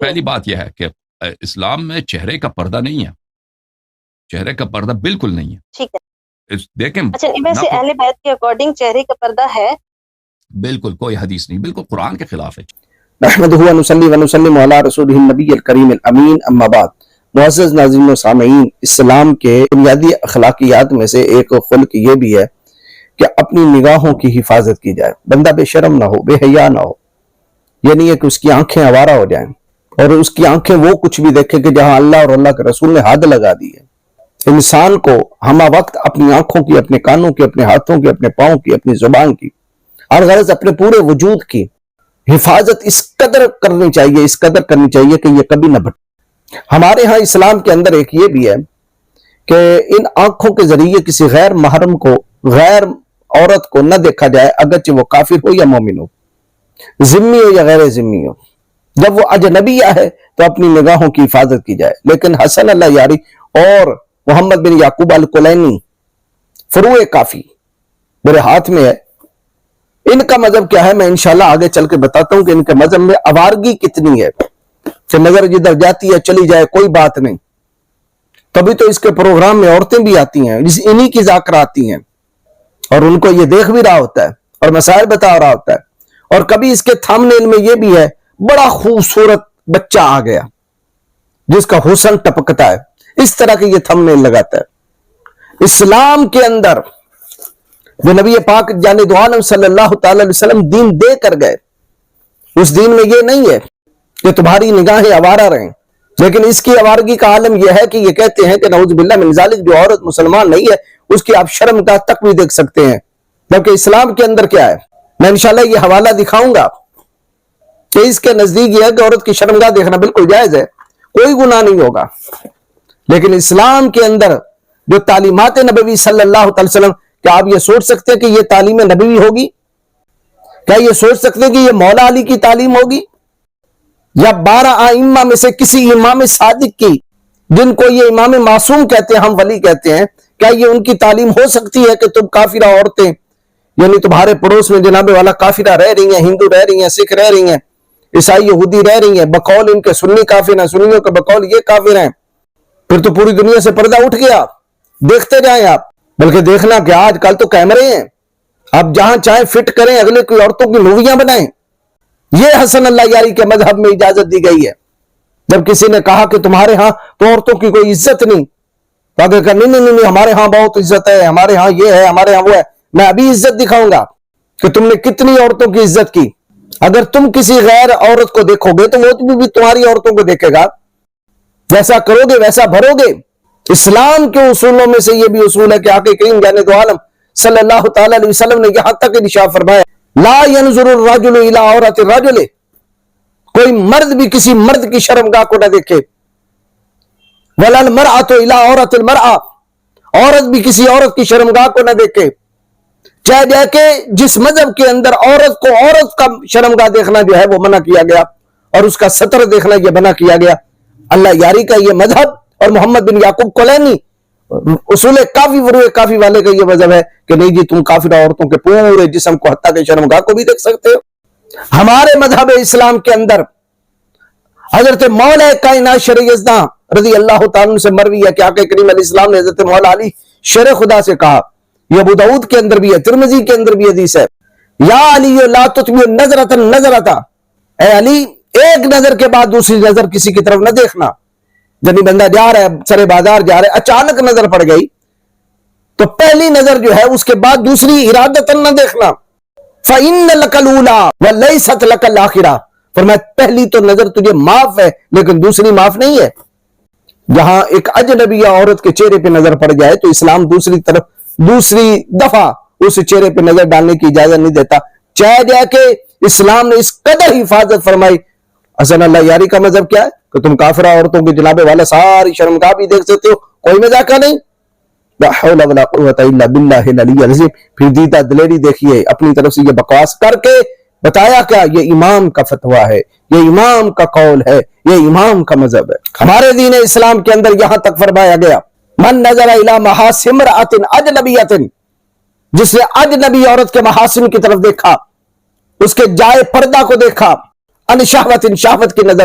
پہلی بات یہ ہے کہ اسلام میں چہرے کا پردہ نہیں ہے، چہرے کا پردہ بالکل نہیں ہے. ٹھیک ہے، دیکھیں اچھا ویسے اہل بیت کے اکارڈنگ چہرے کا پردہ ہے؟ بالکل کوئی حدیث نہیں، بالکل قرآن کے خلاف ہے. نحمدہ و نصلی و نسلم علی رسولہ النبی الکریم الامین، اما بعد. معزز ناظرین و سامعین، اسلام کے بنیادی اخلاقیات میں سے ایک خلق یہ بھی ہے کہ اپنی نگاہوں کی حفاظت کی جائے. بندہ بے شرم نہ ہو، بے حیا نہ ہو. یہ نہیں ہے کہ اس کی آنکھیں آوارہ ہو جائیں اور اس کی آنکھیں وہ کچھ بھی دیکھے کہ جہاں اللہ اور اللہ کے رسول نے حد لگا دی ہے. انسان کو ہمہ وقت اپنی آنکھوں کی، اپنے کانوں کی، اپنے ہاتھوں کی، اپنے پاؤں کی، اپنی زبان کی، اور غرض اپنے پورے وجود کی حفاظت اس قدر کرنی چاہیے، اس قدر کرنی چاہیے کہ یہ کبھی نہ بھٹکے. ہمارے ہاں اسلام کے اندر ایک یہ بھی ہے کہ ان آنکھوں کے ذریعے کسی غیر محرم کو، غیر عورت کو نہ دیکھا جائے، اگرچہ وہ کافر ہو یا مومن ہو، ذمی ہو یا غیر ذمی ہو. جب وہ اجنبیہ ہے تو اپنی نگاہوں کی حفاظت کی جائے. لیکن حسن اللہ یاری اور محمد بن یعقوب الکلینی فروع کافی میرے ہاتھ میں ہے. ان کا مذہب کیا ہے میں انشاءاللہ آگے چل کے بتاتا ہوں کہ ان کے مذہب میں آوارگی کتنی ہے کہ نظر جدھر جاتی ہے چلی جائے، کوئی بات نہیں. تبھی تو اس کے پروگرام میں عورتیں بھی آتی ہیں، انہی کی ذاکرہ آتی ہیں اور ان کو یہ دیکھ بھی رہا ہوتا ہے اور مسائل بتا رہا ہوتا ہے. اور کبھی اس کے تھمبنیل میں یہ بھی ہے بڑا خوبصورت بچہ آ گیا جس کا حسن ٹپکتا ہے، اس طرح کے یہ تھمبنیل لگاتا ہے. اسلام کے اندر جو نبی پاک جانب عالم صلی اللہ تعالی علیہ وسلم دین دے کر گئے، اس دین میں یہ نہیں ہے کہ تمہاری نگاہیں آوارہ رہیں. لیکن اس کی آوارگی کا عالم یہ ہے کہ یہ کہتے ہیں کہ نعوذ باللہ من ذالک جو عورت مسلمان نہیں ہے اس کی آپ شرمگاہ تک بھی دیکھ سکتے ہیں. جبکہ اسلام کے اندر کیا ہے، میں انشاءاللہ یہ حوالہ دکھاؤں گا کہ اس کے نزدیک یہ ہے کہ عورت کی شرمگاہ دیکھنا بالکل جائز ہے، کوئی گناہ نہیں ہوگا. لیکن اسلام کے اندر جو تعلیمات نبوی صلی اللہ علیہ وسلم، کیا آپ یہ سوچ سکتے ہیں کہ یہ تعلیم نبوی ہوگی؟ کیا یہ سوچ سکتے ہیں کہ یہ مولا علی کی تعلیم ہوگی یا 12 ائمہ میں سے کسی امام صادق کی، جن کو یہ امام معصوم کہتے ہیں، ہم ولی کہتے ہیں، کیا یہ ان کی تعلیم ہو سکتی ہے کہ تم کافرہ عورتیں، یعنی تمہارے پڑوس میں جناب والا کافرہ رہ رہی ہیں، ہندو رہ رہی ہیں، سکھ رہ رہی ہیں، عیسائی یہودی رہ رہی ہیں، بقول ان کے سنی کافر ہیں، سنیوں کے بقول یہ کافر ہیں، پھر تو پوری دنیا سے پردہ اٹھ گیا. دیکھتے جائیں آپ. بلکہ دیکھنا کہ آج کل تو کیمرے ہیں، آپ جہاں چاہیں فٹ کریں، اگلے کوئی عورتوں کی موویاں بنائیں. یہ حسن اللہ یاری کے مذہب میں اجازت دی گئی ہے. جب کسی نے کہا کہ تمہارے ہاں تو عورتوں کی کوئی عزت نہیں، تو آگے کہا نہیں ہمارے ہاں بہت عزت ہے، ہمارے ہاں یہ ہے، ہمارے ہاں وہ ہے. میں ابھی عزت دکھاؤں گا کہ تم نے کتنی عورتوں کی عزت کی. اگر تم کسی غیر عورت کو دیکھو گے تو وہ بھی تمہاری عورتوں کو دیکھے گا. جیسا کرو گے ویسا بھرو گے. اسلام کے اصولوں میں سے یہ بھی اصول ہے کہ آقا کریم جانب عالم صلی اللہ تعالی علیہ وسلم نے یہاں تک ارشاد فرمایا لا ينظر الرجل الى عورت الرجل، کوئی مرد بھی کسی مرد کی شرمگاہ کو نہ دیکھے. ولا المرأة الى عورت المرأة، عورت بھی کسی عورت کی شرمگاہ کو نہ دیکھے. چاہے جائے کہ جس مذہب کے اندر عورت کو عورت کا شرمگاہ دیکھنا جو ہے وہ منع کیا گیا اور اس کا سطر دیکھنا یہ منع کیا گیا. اللہ یاری کا یہ مذہب اور محمد بن یعقوب کلینی اصول کافی فروع کافی والے کا یہ مذہب ہے کہ نہیں جی تم کافر عورتوں کے پورے جسم کو حتیٰ کہ شرمگاہ کو بھی دیکھ سکتے ہو. ہمارے مذہب اسلام کے اندر حضرت مولا کائنات شرع یزداں رضی اللہ تعالیٰ سے مروی ہے کہ آقا کریم علیہ السلام نے حضرت مولا علی شیر خدا سے کہا، یہ ابو داؤد کے اندر بھی ہے، ترمذی کے اندر بھی حدیث ہے، یا علی لا تتبع نظرۃ نظرۃ، اے علی ایک نظر کے بعد دوسری نظر کسی کی طرف نہ دیکھنا. جب بندہ جا رہا ہے سرے بازار جا رہا ہے، اچانک نظر پڑ گئی تو پہلی نظر جو ہے اس کے بعد دوسری ارادتاً نہ دیکھنا. فَإِنَّ لَكَ الْأُولَىٰ وَلَيْسَتْ لَكَ الْآخِرَةُ، فرمایا پہلی تو نظر تجھے معاف ہے لیکن دوسری معاف نہیں ہے. جہاں ایک اجنبی عورت کے چہرے پہ نظر پڑ جائے تو اسلام دوسری دفعہ اس چہرے پہ نظر ڈالنے کی اجازت نہیں دیتا. چاہے جائے کہ اسلام نے اس قدر حفاظت فرمائی. حسن اللہ یاری کا مذہب کیا ہے کہ تم کافرہ عورتوں کی جناب والا ساری شرمگاہ بھی دیکھ سکتے ہو، کوئی مذاق نہیں. لا حول ولا قوت الا باللہ العلی العظیم. پھر دیدہ دلیری دیکھیے، اپنی طرف سے یہ بکواس کر کے بتایا کیا یہ امام کا فتویٰ ہے، یہ امام کا قول ہے، یہ امام کا مذہب ہے. ہمارے دین اسلام کے اندر یہاں تک فرمایا گیا من نظر الی محاسن امرأۃ اجنبیۃ، جس نے اجنبی عورت کے محاسن کی طرف دیکھا، اس کے جائے پردہ کو دیکھا، ان شہوت شہوت کی نظر،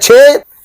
6